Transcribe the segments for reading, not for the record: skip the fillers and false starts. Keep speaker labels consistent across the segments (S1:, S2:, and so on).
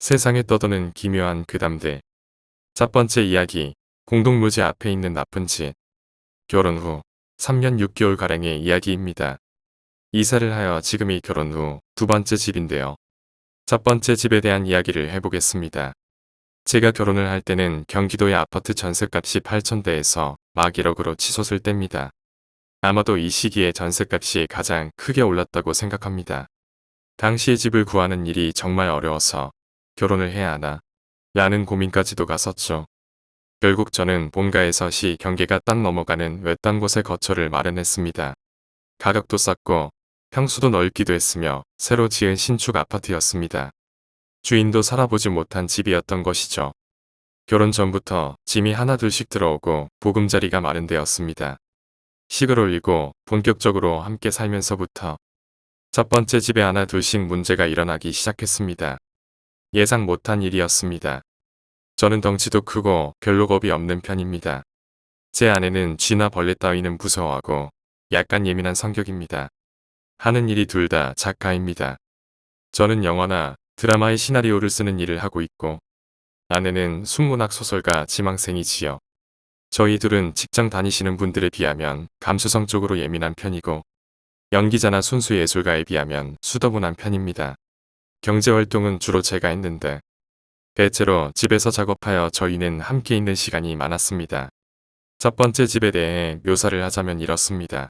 S1: 세상에 떠도는 기묘한 괴담들. 첫 번째 이야기, 공동묘지 앞에 있는 나쁜 집. 결혼 후 3년 6개월가량의 이야기입니다. 이사를 하여 지금이 결혼 후 두 번째 집인데요. 첫 번째 집에 대한 이야기를 해보겠습니다. 제가 결혼을 할 때는 경기도의 아파트 전셋값이 8천대에서 막 1억으로 치솟을 때입니다. 아마도 이 시기에 전셋값이 가장 크게 올랐다고 생각합니다. 당시에 집을 구하는 일이 정말 어려워서 결혼을 해야 하나 라는 고민까지도 갔었죠. 결국 저는 본가에서 시 경계가 딱 넘어가는 외딴 곳에 거처를 마련했습니다. 가격도 쌌고 평수도 넓기도 했으며 새로 지은 신축 아파트였습니다. 주인도 살아보지 못한 집이었던 것이죠. 결혼 전부터 짐이 하나둘씩 들어오고 보금자리가 마련되었습니다. 식을 올리고 본격적으로 함께 살면서부터 첫 번째 집에 하나둘씩 문제가 일어나기 시작했습니다. 예상 못한 일이었습니다. 저는 덩치도 크고 별로 겁이 없는 편입니다. 제 아내는 쥐나 벌레 따위는 무서워하고 약간 예민한 성격입니다. 하는 일이 둘 다 작가입니다. 저는 영화나 드라마의 시나리오를 쓰는 일을 하고 있고 아내는 순문학 소설가 지망생이지요. 저희 둘은 직장 다니시는 분들에 비하면 감수성적으로 예민한 편이고 연기자나 순수 예술가에 비하면 수더분한 편입니다. 경제활동은 주로 제가 했는데 대체로 집에서 작업하여 저희는 함께 있는 시간이 많았습니다. 첫 번째 집에 대해 묘사를 하자면 이렇습니다.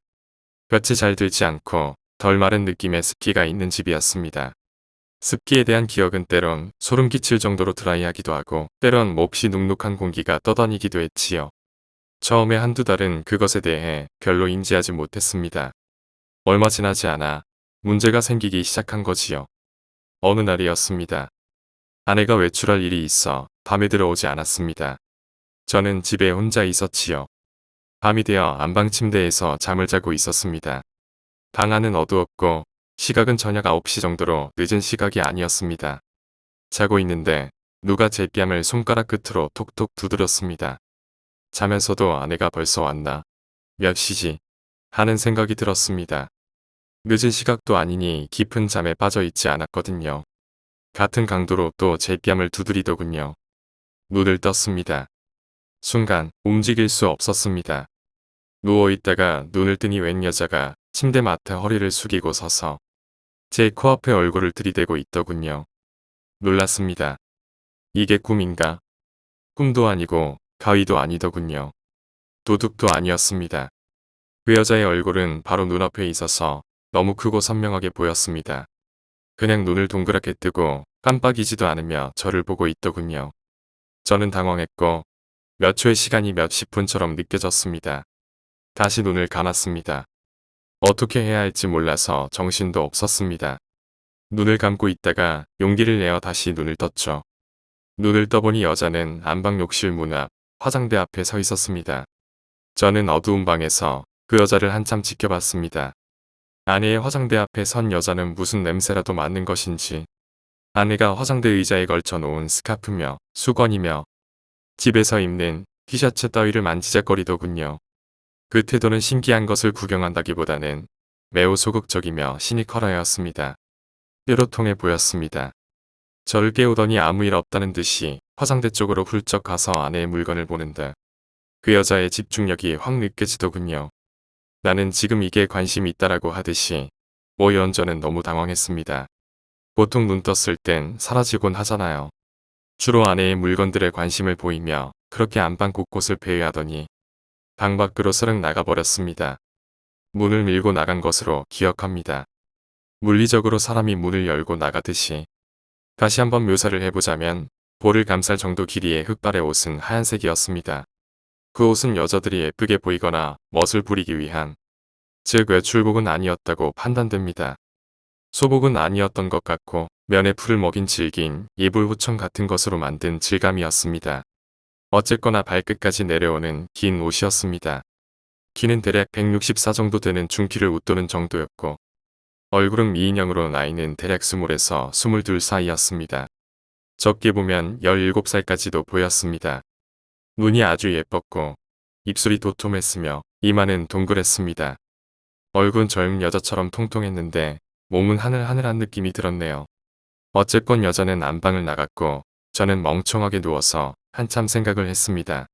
S1: 볕이 잘 들지 않고 덜 마른 느낌의 습기가 있는 집이었습니다. 습기에 대한 기억은 때론 소름 끼칠 정도로 드라이하기도 하고 때론 몹시 눅눅한 공기가 떠다니기도 했지요. 처음에 한두 달은 그것에 대해 별로 인지하지 못했습니다. 얼마 지나지 않아 문제가 생기기 시작한 거지요. 어느 날이었습니다. 아내가 외출할 일이 있어 밤에 들어오지 않았습니다. 저는 집에 혼자 있었지요. 밤이 되어 안방 침대에서 잠을 자고 있었습니다. 방 안은 어두웠고 시각은 저녁 9시 정도로 늦은 시각이 아니었습니다. 자고 있는데 누가 제 뺨을 손가락 끝으로 톡톡 두드렸습니다. 자면서도 아내가 벌써 왔나? 몇 시지? 하는 생각이 들었습니다. 늦은 시각도 아니니 깊은 잠에 빠져 있지 않았거든요. 같은 강도로 또 제 뺨을 두드리더군요. 눈을 떴습니다. 순간 움직일 수 없었습니다. 누워있다가 눈을 뜨니 웬 여자가 침대 맡에 허리를 숙이고 서서 제 코앞에 얼굴을 들이대고 있더군요. 놀랐습니다. 이게 꿈인가? 꿈도 아니고 가위도 아니더군요. 도둑도 아니었습니다. 그 여자의 얼굴은 바로 눈앞에 있어서 너무 크고 선명하게 보였습니다. 그냥 눈을 동그랗게 뜨고 깜빡이지도 않으며 저를 보고 있더군요. 저는 당황했고 몇 초의 시간이 몇십 분처럼 느껴졌습니다. 다시 눈을 감았습니다. 어떻게 해야 할지 몰라서 정신도 없었습니다. 눈을 감고 있다가 용기를 내어 다시 눈을 떴죠. 눈을 떠보니 여자는 안방 욕실 문 앞 화장대 앞에 서 있었습니다. 저는 어두운 방에서 그 여자를 한참 지켜봤습니다. 아내의 화장대 앞에 선 여자는 무슨 냄새라도 맡는 것인지 아내가 화장대 의자에 걸쳐 놓은 스카프며 수건이며 집에서 입는 티셔츠 따위를 만지작거리더군요. 그 태도는 신기한 것을 구경한다기보다는 매우 소극적이며 시니컬하였습니다. 뾰로통해 보였습니다. 저를 깨우더니 아무 일 없다는 듯이 화장대 쪽으로 훌쩍 가서 아내의 물건을 보는데 그 여자의 집중력이 확 느껴지더군요. 나는 지금 이게 관심 있다라고 하듯이 뭐 이런 저는 너무 당황했습니다. 보통 눈 떴을 땐 사라지곤 하잖아요. 주로 아내의 물건들에 관심을 보이며 그렇게 안방 곳곳을 배회하더니 방 밖으로 서릉 나가버렸습니다. 문을 밀고 나간 것으로 기억합니다. 물리적으로 사람이 문을 열고 나가듯이. 다시 한번 묘사를 해보자면 볼을 감쌀 정도 길이의 흑발의 옷은 하얀색이었습니다. 그 옷은 여자들이 예쁘게 보이거나 멋을 부리기 위한, 즉 외출복은 아니었다고 판단됩니다. 소복은 아니었던 것 같고 면에 풀을 먹인 질긴 이불후청 같은 것으로 만든 질감이었습니다. 어쨌거나 발끝까지 내려오는 긴 옷이었습니다. 키는 대략 164 정도 되는 중키를 웃도는 정도였고 얼굴은 미인형으로 나이는 대략 20에서 22 사이였습니다. 적게 보면 17살까지도 보였습니다. 눈이 아주 예뻤고 입술이 도톰했으며 이마는 동그랬습니다. 얼굴은 젊은 여자처럼 통통했는데 몸은 하늘하늘한 느낌이 들었네요. 어쨌건 여자는 안방을 나갔고 저는 멍청하게 누워서 한참 생각을 했습니다.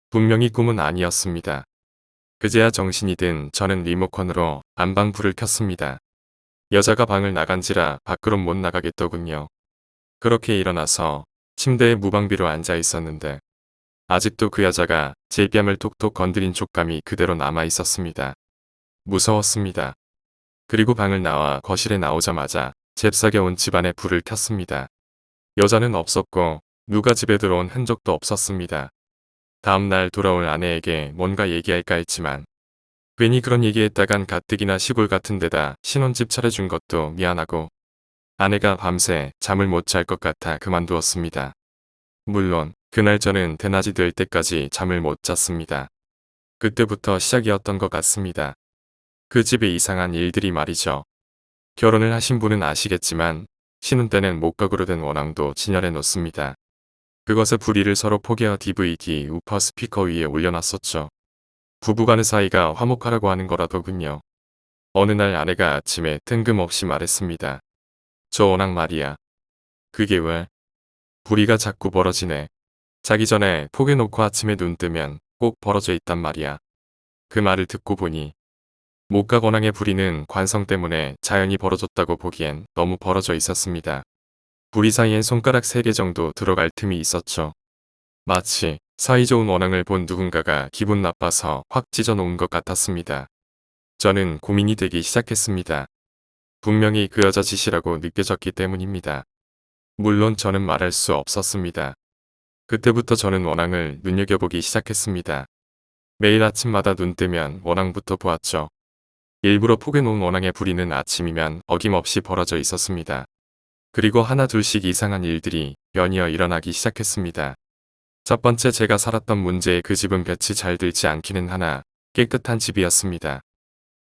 S1: 분명히 꿈은 아니었습니다. 그제야 정신이 든 저는 리모컨으로 안방 불을 켰습니다. 여자가 방을 나간지라 밖으로 못 나가겠더군요. 그렇게 일어나서 침대에 무방비로 앉아 있었는데 아직도 그 여자가 제 뺨을 톡톡 건드린 촉감이 그대로 남아 있었습니다. 무서웠습니다. 그리고 방을 나와 거실에 나오자마자 잽싸게 온 집안에 불을 켰습니다. 여자는 없었고 누가 집에 들어온 흔적도 없었습니다. 다음날 돌아올 아내에게 뭔가 얘기할까 했지만 괜히 그런 얘기했다간 가뜩이나 시골 같은 데다 신혼집 차려준 것도 미안하고 아내가 밤새 잠을 못 잘 것 같아 그만두었습니다. 물론 그날 저는 대낮이 될 때까지 잠을 못 잤습니다. 그때부터 시작이었던 것 같습니다. 그 집에 이상한 일들이 말이죠. 결혼을 하신 분은 아시겠지만 신혼 때는 목각으로 된 원앙도 진열해 놓습니다. 그것에 불의를 서로 포개어 DVD 우퍼 스피커 위에 올려놨었죠. 부부간의 사이가 화목하라고 하는 거라더군요. 어느 날 아내가 아침에 뜬금없이 말했습니다. 저 원앙 말이야. 그게 왜? 불의가 자꾸 벌어지네. 자기 전에 포개놓고 아침에 눈 뜨면 꼭 벌어져 있단 말이야. 그 말을 듣고 보니 목각 원앙의 불의는 관성 때문에 자연히 벌어졌다고 보기엔 너무 벌어져 있었습니다. 불의 사이엔 손가락 3개 정도 들어갈 틈이 있었죠. 마치 사이좋은 원앙을 본 누군가가 기분 나빠서 확 찢어놓은 것 같았습니다. 저는 고민이 되기 시작했습니다. 분명히 그 여자 짓이라고 느껴졌기 때문입니다. 물론 저는 말할 수 없었습니다. 그때부터 저는 원앙을 눈여겨보기 시작했습니다. 매일 아침마다 눈 뜨면 원앙부터 보았죠. 일부러 포개놓은 원앙의 불의는 아침이면 어김없이 벌어져 있었습니다. 그리고 하나 둘씩 이상한 일들이 연이어 일어나기 시작했습니다. 첫 번째 제가 살았던 문제의 그 집은 볕이 잘 들지 않기는 하나 깨끗한 집이었습니다.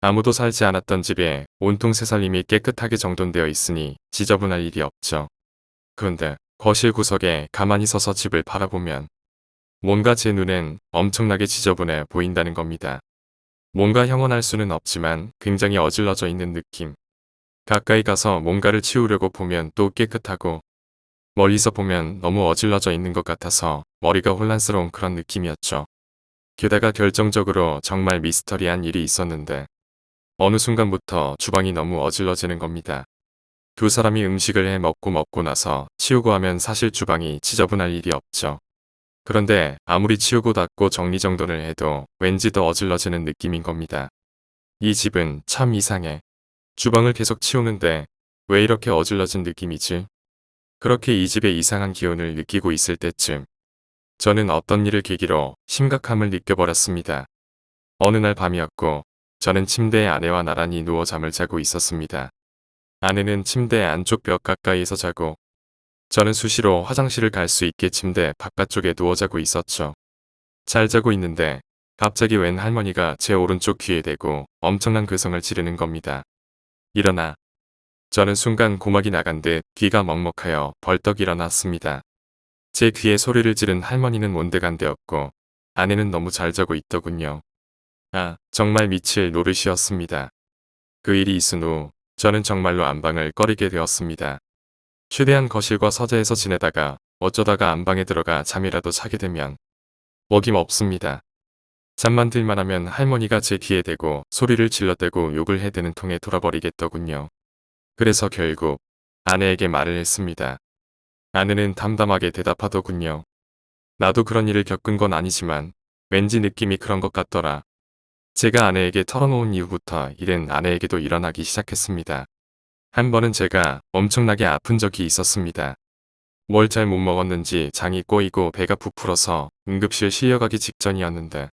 S1: 아무도 살지 않았던 집에 온통 새살림이 깨끗하게 정돈되어 있으니 지저분할 일이 없죠. 그런데 거실 구석에 가만히 서서 집을 바라보면 뭔가 제 눈엔 엄청나게 지저분해 보인다는 겁니다. 뭔가 형언할 수는 없지만 굉장히 어질러져 있는 느낌. 가까이 가서 뭔가를 치우려고 보면 또 깨끗하고 멀리서 보면 너무 어질러져 있는 것 같아서 머리가 혼란스러운 그런 느낌이었죠. 게다가 결정적으로 정말 미스터리한 일이 있었는데 어느 순간부터 주방이 너무 어질러지는 겁니다. 두 사람이 음식을 해 먹고 나서 치우고 하면 사실 주방이 지저분할 일이 없죠. 그런데 아무리 치우고 닦고 정리정돈을 해도 왠지 더 어질러지는 느낌인 겁니다. 이 집은 참 이상해. 주방을 계속 치우는데 왜 이렇게 어질러진 느낌이지? 그렇게 이 집의 이상한 기운을 느끼고 있을 때쯤 저는 어떤 일을 계기로 심각함을 느껴버렸습니다. 어느 날 밤이었고 저는 침대에 아내와 나란히 누워 잠을 자고 있었습니다. 아내는 침대 안쪽 벽 가까이에서 자고 저는 수시로 화장실을 갈 수 있게 침대 바깥쪽에 누워 자고 있었죠. 잘 자고 있는데 갑자기 웬 할머니가 제 오른쪽 귀에 대고 엄청난 괴성을 지르는 겁니다. 일어나. 저는 순간 고막이 나간 듯 귀가 먹먹하여 벌떡 일어났습니다. 제 귀에 소리를 지른 할머니는 온데간데였고 아내는 너무 잘 자고 있더군요. 아, 정말 미칠 노릇이었습니다. 그 일이 있은 후 저는 정말로 안방을 꺼리게 되었습니다. 최대한 거실과 서재에서 지내다가 어쩌다가 안방에 들어가 잠이라도 자게 되면 어김없습니다. 잠만 들만 하면 할머니가 제 귀에 대고 소리를 질러대고 욕을 해대는 통에 돌아버리겠더군요. 그래서 결국 아내에게 말을 했습니다. 아내는 담담하게 대답하더군요. 나도 그런 일을 겪은 건 아니지만 왠지 느낌이 그런 것 같더라. 제가 아내에게 털어놓은 이후부터 일은 아내에게도 일어나기 시작했습니다. 한 번은 제가 엄청나게 아픈 적이 있었습니다. 뭘 잘 못 먹었는지 장이 꼬이고 배가 부풀어서 응급실 실려가기 직전이었는데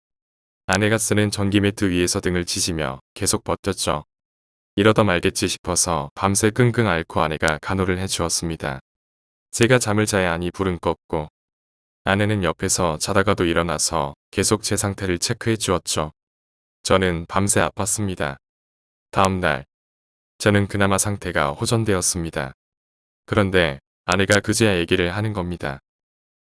S1: 아내가 쓰는 전기 매트 위에서 등을 지지며 계속 버텼죠. 이러다 말겠지 싶어서 밤새 끙끙 앓고 아내가 간호를 해주었습니다. 제가 잠을 자야 하니 불은 껐고 아내는 옆에서 자다가도 일어나서 계속 제 상태를 체크해 주었죠. 저는 밤새 아팠습니다. 다음 날 저는 그나마 상태가 호전되었습니다. 그런데 아내가 그제야 얘기를 하는 겁니다.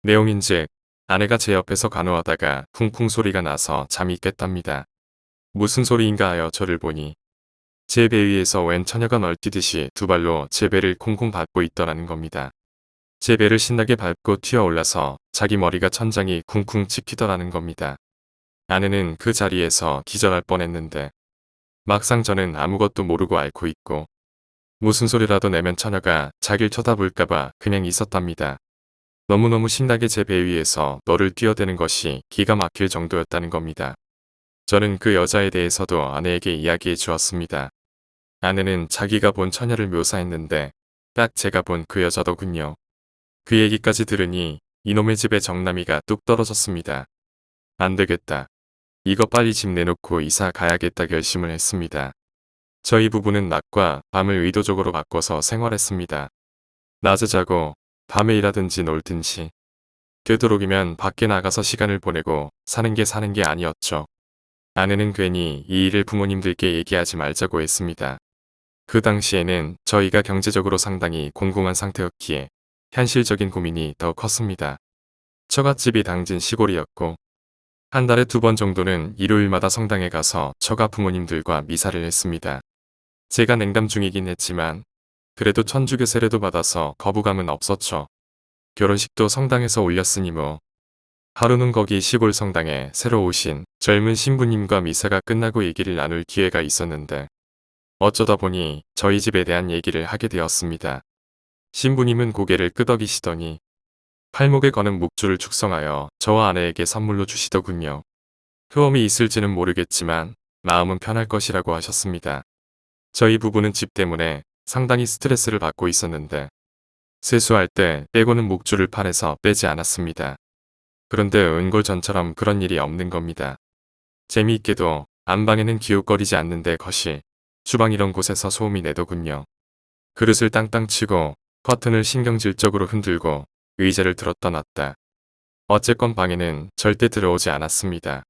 S1: 내용인즉 아내가 제 옆에서 간호하다가 쿵쿵 소리가 나서 잠이 깼답니다. 무슨 소리인가 하여 저를 보니 제 배 위에서 웬 처녀가 널뛰듯이 두 발로 제 배를 콩콩 밟고 있더라는 겁니다. 제 배를 신나게 밟고 튀어올라서 자기 머리가 천장이 쿵쿵 찍히더라는 겁니다. 아내는 그 자리에서 기절할 뻔했는데 막상 저는 아무것도 모르고 앓고 있고 무슨 소리라도 내면 처녀가 자길 쳐다볼까봐 그냥 있었답니다. 너무너무 신나게 제 배 위에서 너를 뛰어대는 것이 기가 막힐 정도였다는 겁니다. 저는 그 여자에 대해서도 아내에게 이야기해 주었습니다. 아내는 자기가 본 처녀를 묘사했는데 딱 제가 본 그 여자더군요. 그 얘기까지 들으니 이놈의 집에 정남이가 뚝 떨어졌습니다. 안 되겠다. 이거 빨리 집 내놓고 이사 가야겠다 결심을 했습니다. 저희 부부는 낮과 밤을 의도적으로 바꿔서 생활했습니다. 낮에 자고 밤에 일하든지 놀든지 되도록이면 밖에 나가서 시간을 보내고 사는 게 아니었죠. 아내는 괜히 이 일을 부모님들께 얘기하지 말자고 했습니다. 그 당시에는 저희가 경제적으로 상당히 공공한 상태였기에 현실적인 고민이 더 컸습니다. 처갓집이 당진 시골이었고 한 달에 2번 정도는 일요일마다 성당에 가서 처가 부모님들과 미사를 했습니다. 제가 냉담 중이긴 했지만 그래도 천주교 세례도 받아서 거부감은 없었죠. 결혼식도 성당에서 올렸으니 뭐. 하루는 거기 시골 성당에 새로 오신 젊은 신부님과 미사가 끝나고 얘기를 나눌 기회가 있었는데 어쩌다 보니 저희 집에 대한 얘기를 하게 되었습니다. 신부님은 고개를 끄덕이시더니 팔목에 거는 묵주를 축성하여 저와 아내에게 선물로 주시더군요. 효험이 있을지는 모르겠지만 마음은 편할 것이라고 하셨습니다. 저희 부부는 집 때문에 상당히 스트레스를 받고 있었는데 세수할 때 빼고는 묵주를 팔에서 빼지 않았습니다. 그런데 은골전처럼 그런 일이 없는 겁니다. 재미있게도 안방에는 기웃거리지 않는데 거실, 주방 이런 곳에서 소음이 내더군요. 그릇을 땅땅 치고 커튼을 신경질적으로 흔들고 의자를 들었다 놨다. 어쨌건 방에는 절대 들어오지 않았습니다.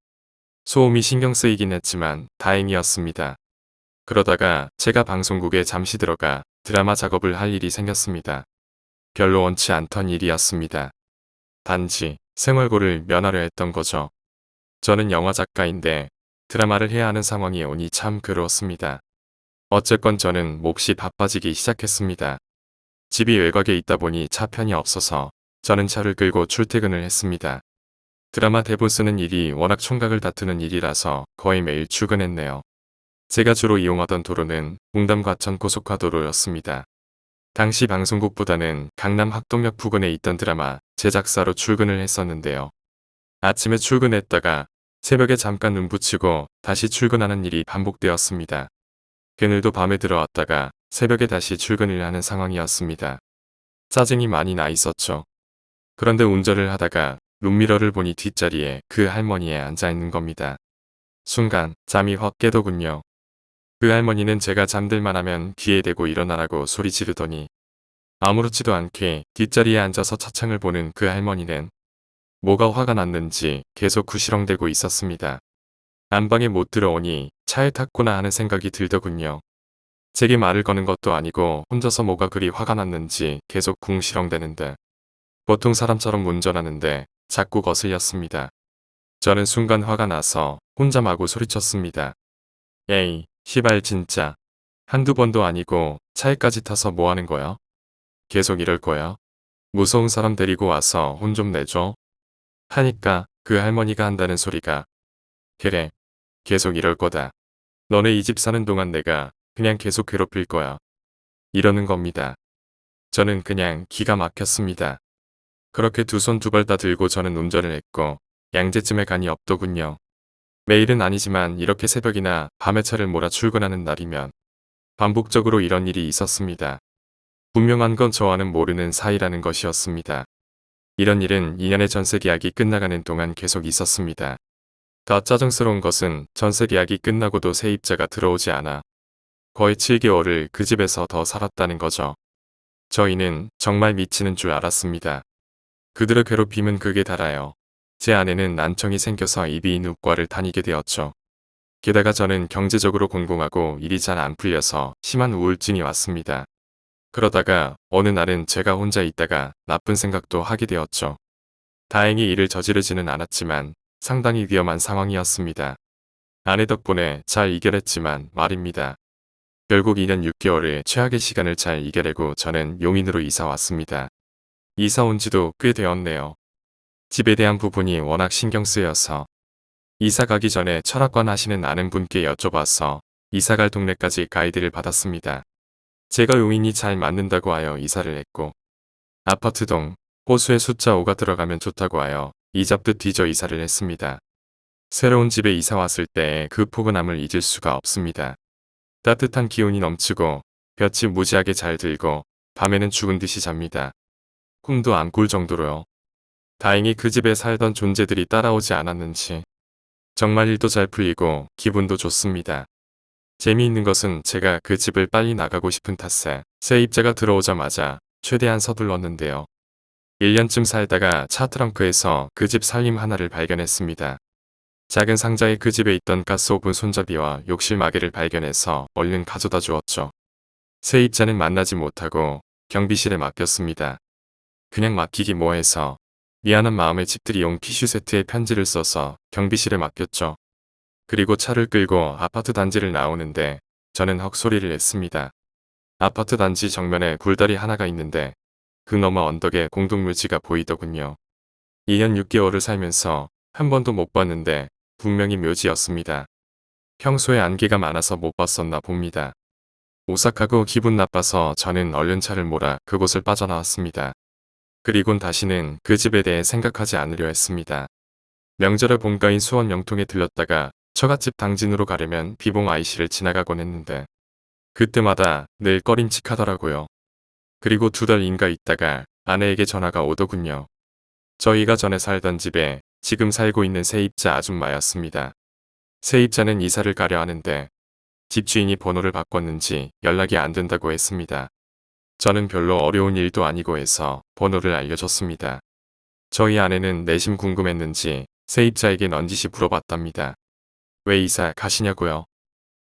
S1: 소음이 신경 쓰이긴 했지만 다행이었습니다. 그러다가 제가 방송국에 잠시 들어가 드라마 작업을 할 일이 생겼습니다. 별로 원치 않던 일이었습니다. 단지 생활고를 면하려 했던 거죠. 저는 영화 작가인데 드라마를 해야 하는 상황이 오니 참 괴로웠습니다. 어쨌건 저는 몹시 바빠지기 시작했습니다. 집이 외곽에 있다 보니 차 편이 없어서 저는 차를 끌고 출퇴근을 했습니다. 드라마 대본 쓰는 일이 워낙 총각을 다투는 일이라서 거의 매일 출근했네요. 제가 주로 이용하던 도로는 웅담 과천 고속화도로였습니다. 당시 방송국보다는 강남 학동역 부근에 있던 드라마 제작사로 출근을 했었는데요. 아침에 출근했다가 새벽에 잠깐 눈 붙이고 다시 출근하는 일이 반복되었습니다. 그늘도 밤에 들어왔다가 새벽에 다시 출근을 하는 상황이었습니다. 짜증이 많이 나 있었죠. 그런데 운전을 하다가 룸미러를 보니 뒷자리에 그 할머니에 앉아있는 겁니다. 순간 잠이 확 깨더군요. 그 할머니는 제가 잠들만 하면 귀에 대고 일어나라고 소리 지르더니 아무렇지도 않게 뒷자리에 앉아서 차창을 보는 그 할머니는 뭐가 화가 났는지 계속 구시렁대고 있었습니다. 안방에 못 들어오니 차에 탔구나 하는 생각이 들더군요. 제게 말을 거는 것도 아니고 혼자서 뭐가 그리 화가 났는지 계속 궁시렁대는데 보통 사람처럼 운전하는데 자꾸 거슬렸습니다. 저는 순간 화가 나서 혼자 마구 소리쳤습니다. 에이, 시발 진짜. 한두 번도 아니고 차에까지 타서 뭐 하는 거야? 계속 이럴 거야? 무서운 사람 데리고 와서 혼 좀 내줘? 하니까 그 할머니가 한다는 소리가 그래, 계속 이럴 거다. 너네 이 집 사는 동안 내가 그냥 계속 괴롭힐 거야. 이러는 겁니다. 저는 그냥 기가 막혔습니다. 그렇게 두 손 두 발 다 들고 저는 운전을 했고 양재쯤에 간이 없더군요. 매일은 아니지만 이렇게 새벽이나 밤에 차를 몰아 출근하는 날이면 반복적으로 이런 일이 있었습니다. 분명한 건 저와는 모르는 사이라는 것이었습니다. 이런 일은 2년의 전세 계약이 끝나가는 동안 계속 있었습니다. 더 짜증스러운 것은 전세 계약이 끝나고도 세입자가 들어오지 않아 거의 7개월을 그 집에서 더 살았다는 거죠. 저희는 정말 미치는 줄 알았습니다. 그들의 괴롭힘은 극에 달하여 제 아내는 난청이 생겨서 이비인후과를 다니게 되었죠. 게다가 저는 경제적으로 공공하고 일이 잘 안 풀려서 심한 우울증이 왔습니다. 그러다가 어느 날은 제가 혼자 있다가 나쁜 생각도 하게 되었죠. 다행히 일을 저지르지는 않았지만 상당히 위험한 상황이었습니다. 아내 덕분에 잘 이겨냈지만 말입니다. 결국 2년 6개월의 최악의 시간을 잘 이겨내고 저는 용인으로 이사 왔습니다. 이사 온 지도 꽤 되었네요. 집에 대한 부분이 워낙 신경 쓰여서 이사 가기 전에 철학관 하시는 아는 분께 여쭤봐서 이사 갈 동네까지 가이드를 받았습니다. 제가 용인이 잘 맞는다고 하여 이사를 했고 아파트동 호수에 숫자 5가 들어가면 좋다고 하여 이잡듯 뒤져 이사를 했습니다. 새로운 집에 이사 왔을 때의 그 포근함을 잊을 수가 없습니다. 따뜻한 기운이 넘치고 볕이 무지하게 잘 들고 밤에는 죽은 듯이 잡니다. 꿈도 안 꿀 정도로요. 다행히 그 집에 살던 존재들이 따라오지 않았는지 정말 일도 잘 풀리고 기분도 좋습니다. 재미있는 것은 제가 그 집을 빨리 나가고 싶은 탓에 세입자가 들어오자마자 최대한 서둘렀는데요. 1년쯤 살다가 차 트렁크에서 그 집 살림 하나를 발견했습니다. 작은 상자에 그 집에 있던 가스오븐 손잡이와 욕실 마개를 발견해서 얼른 가져다 주었죠. 세입자는 만나지 못하고 경비실에 맡겼습니다. 그냥 맡기기 뭐해서 미안한 마음에 집들이 용 티슈 세트에 편지를 써서 경비실에 맡겼죠. 그리고 차를 끌고 아파트 단지를 나오는데 저는 헉소리를 냈습니다. 아파트 단지 정면에 굴다리 하나가 있는데 그 너머 언덕에 공동묘지가 보이더군요. 2년 6개월을 살면서 한 번도 못 봤는데 분명히 묘지였습니다. 평소에 안개가 많아서 못 봤었나 봅니다. 오싹하고 기분 나빠서 저는 얼른 차를 몰아 그곳을 빠져나왔습니다. 그리곤 다시는 그 집에 대해 생각하지 않으려 했습니다. 명절에 본가인 수원 영통에 들렀다가 처갓집 당진으로 가려면 비봉 IC를 지나가곤 했는데 그때마다 늘 꺼림칙하더라고요. 그리고 2달인가 있다가 아내에게 전화가 오더군요. 저희가 전에 살던 집에 지금 살고 있는 세입자 아줌마였습니다. 세입자는 이사를 가려 하는데 집주인이 번호를 바꿨는지 연락이 안 된다고 했습니다. 저는 별로 어려운 일도 아니고 해서 번호를 알려줬습니다. 저희 아내는 내심 궁금했는지 세입자에게 넌지시 물어봤답니다. 왜 이사 가시냐고요?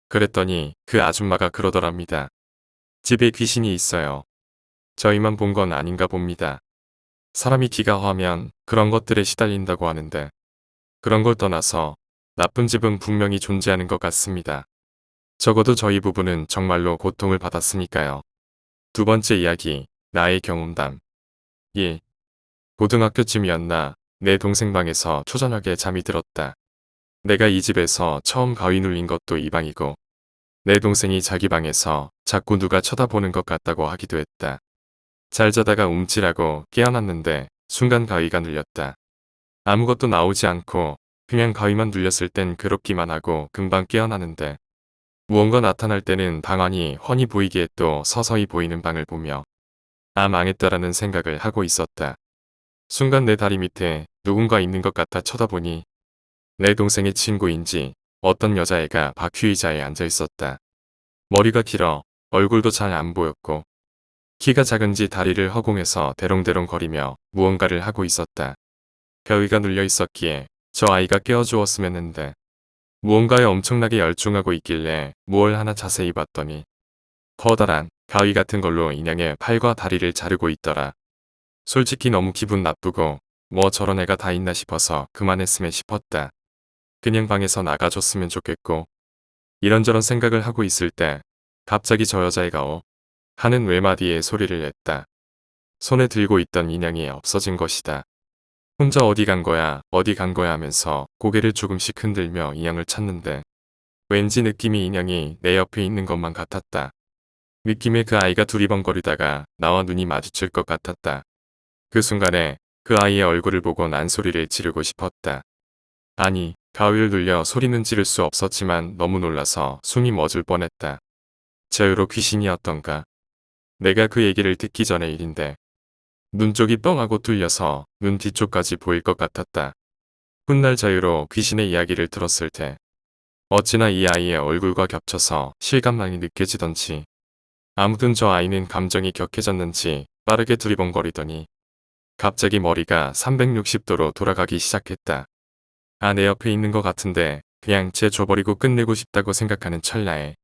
S1: 그랬더니 그 아줌마가 그러더랍니다. 집에 귀신이 있어요. 저희만 본 건 아닌가 봅니다. 사람이 기가 허하면 그런 것들에 시달린다고 하는데 그런 걸 떠나서 나쁜 집은 분명히 존재하는 것 같습니다. 적어도 저희 부부는 정말로 고통을 받았으니까요. 두 번째 이야기, 나의 경험담. 1. 고등학교쯤이었나 내 동생 방에서 초저녁에 잠이 들었다. 내가 이 집에서 처음 가위 눌린 것도 이 방이고 내 동생이 자기 방에서 자꾸 누가 쳐다보는 것 같다고 하기도 했다. 잘 자다가 움찔하고 깨어났는데 순간 가위가 눌렸다. 아무것도 나오지 않고 그냥 가위만 눌렸을 땐 괴롭기만 하고 금방 깨어나는데 무언가 나타날 때는 방안이 훤히 보이기에 또 서서히 보이는 방을 보며 아 망했다라는 생각을 하고 있었다. 순간 내 다리 밑에 누군가 있는 것 같아 쳐다보니 내 동생의 친구인지 어떤 여자애가 바퀴 의자에 앉아 있었다. 머리가 길어 얼굴도 잘 안 보였고 키가 작은지 다리를 허공에서 대롱대롱 거리며 무언가를 하고 있었다. 가위가 눌려 있었기에 저 아이가 깨워주었으면 했는데 무언가에 엄청나게 열중하고 있길래 무얼 하나 자세히 봤더니 커다란 가위 같은 걸로 인형의 팔과 다리를 자르고 있더라. 솔직히 너무 기분 나쁘고 뭐 저런 애가 다 있나 싶어서 그만했으면 싶었다. 그냥 방에서 나가줬으면 좋겠고 이런저런 생각을 하고 있을 때 갑자기 저 여자애가 하는 외마디의 소리를 냈다. 손에 들고 있던 인형이 없어진 것이다. 혼자 어디 간 거야 어디 간 거야 하면서 고개를 조금씩 흔들며 인형을 찾는데 왠지 느낌이 인형이 내 옆에 있는 것만 같았다. 느낌에 그 아이가 두리번거리다가 나와 눈이 마주칠 것 같았다. 그 순간에 그 아이의 얼굴을 보고 난 소리를 지르고 싶었다. 아니 가위를 눌려 소리는 지를 수 없었지만 너무 놀라서 숨이 멎을 뻔했다. 저유로 귀신이었던가. 내가 그 얘기를 듣기 전의 일인데 눈 쪽이 뻥하고 뚫려서 눈 뒤쪽까지 보일 것 같았다. 훗날 자유로 귀신의 이야기를 들었을 때 어찌나 이 아이의 얼굴과 겹쳐서 실감만이 느껴지던지 아무튼 저 아이는 감정이 격해졌는지 빠르게 두리번거리더니 갑자기 머리가 360도로 돌아가기 시작했다. 아, 내 옆에 있는 것 같은데 그냥 쟤 줘버리고 끝내고 싶다고 생각하는 찰나에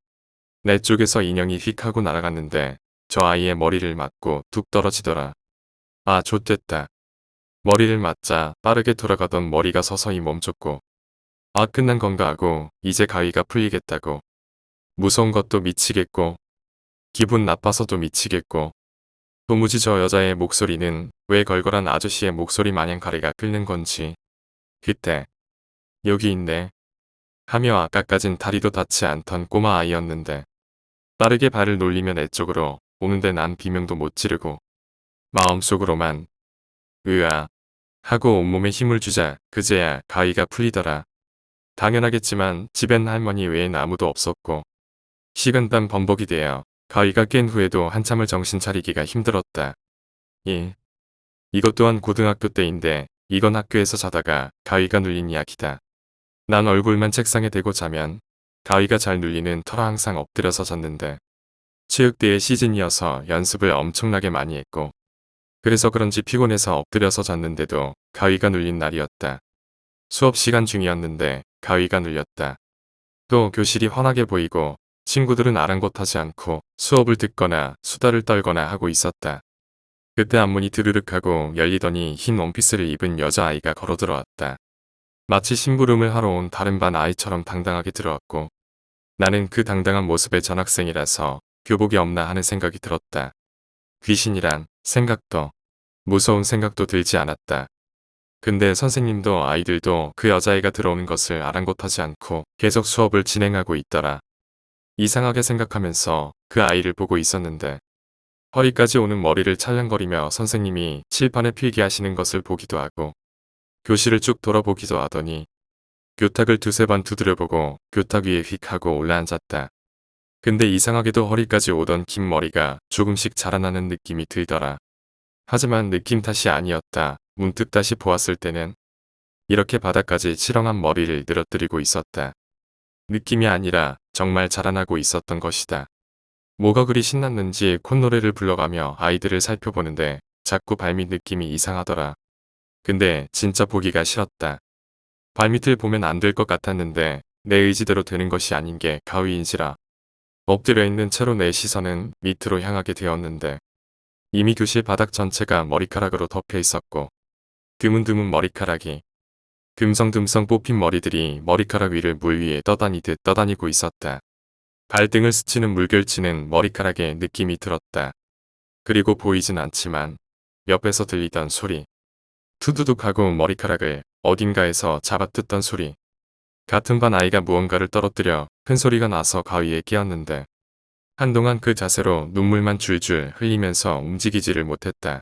S1: 내 쪽에서 인형이 휙 하고 날아갔는데 저 아이의 머리를 맞고 뚝 떨어지더라. 아, 좆됐다. 머리를 맞자 빠르게 돌아가던 머리가 서서히 멈췄고 아, 끝난 건가 하고 이제 가위가 풀리겠다고 무서운 것도 미치겠고 기분 나빠서도 미치겠고 도무지 저 여자의 목소리는 왜 걸걸한 아저씨의 목소리 마냥 가래가 끓는 건지. 그때 여기 있네 하며 아까까진 다리도 닿지 않던 꼬마 아이였는데 빠르게 발을 놀리며 내 쪽으로 오는데 난 비명도 못 지르고 마음속으로만 으아 하고 온몸에 힘을 주자 그제야 가위가 풀리더라. 당연하겠지만 집엔 할머니 외엔 아무도 없었고 식은땀 범벅이 되어 가위가 깬 후에도 한참을 정신 차리기가 힘들었다. 이것 또한 고등학교 때인데 이건 학교에서 자다가 가위가 눌린 이야기다. 난 얼굴만 책상에 대고 자면 가위가 잘 눌리는 터라 항상 엎드려서 잤는데 체육대회 시즌이어서 연습을 엄청나게 많이 했고 그래서 그런지 피곤해서 엎드려서 잤는데도 가위가 눌린 날이었다. 수업 시간 중이었는데 가위가 눌렸다. 또 교실이 환하게 보이고 친구들은 아랑곳하지 않고 수업을 듣거나 수다를 떨거나 하고 있었다. 그때 앞문이 드르륵 하고 열리더니 흰 원피스를 입은 여자아이가 걸어 들어왔다. 마치 심부름을 하러 온 다른 반 아이처럼 당당하게 들어왔고 나는 그 당당한 모습의 전학생이라서 교복이 없나 하는 생각이 들었다. 귀신이란 생각도 무서운 생각도 들지 않았다. 근데 선생님도 아이들도 그 여자애가 들어오는 것을 아랑곳하지 않고 계속 수업을 진행하고 있더라. 이상하게 생각하면서 그 아이를 보고 있었는데 허리까지 오는 머리를 찰랑거리며 선생님이 칠판에 필기하시는 것을 보기도 하고 교실을 쭉 돌아보기도 하더니 교탁을 두세 번 두드려보고 교탁 위에 휙 하고 올라앉았다. 근데 이상하게도 허리까지 오던 긴 머리가 조금씩 자라나는 느낌이 들더라. 하지만 느낌 탓이 아니었다. 문득 다시 보았을 때는 이렇게 바닥까지 치렁한 머리를 늘어뜨리고 있었다. 느낌이 아니라 정말 자라나고 있었던 것이다. 뭐가 그리 신났는지 콧노래를 불러가며 아이들을 살펴보는데 자꾸 발밑 느낌이 이상하더라. 근데 진짜 보기가 싫었다. 발밑을 보면 안 될 것 같았는데 내 의지대로 되는 것이 아닌 게 가위인지라. 엎드려 있는 채로 내 시선은 밑으로 향하게 되었는데 이미 교실 바닥 전체가 머리카락으로 덮여 있었고 드문드문 머리카락이 듬성듬성 뽑힌 머리들이 머리카락 위를 물 위에 떠다니듯 떠다니고 있었다. 발등을 스치는 물결치는 머리카락에 느낌이 들었다. 그리고 보이진 않지만 옆에서 들리던 소리. 투두둑하고 머리카락을 어딘가에서 잡아뜯던 소리. 같은 반 아이가 무언가를 떨어뜨려 큰 소리가 나서 가위에 끼었는데 한동안 그 자세로 눈물만 줄줄 흘리면서 움직이지를 못했다.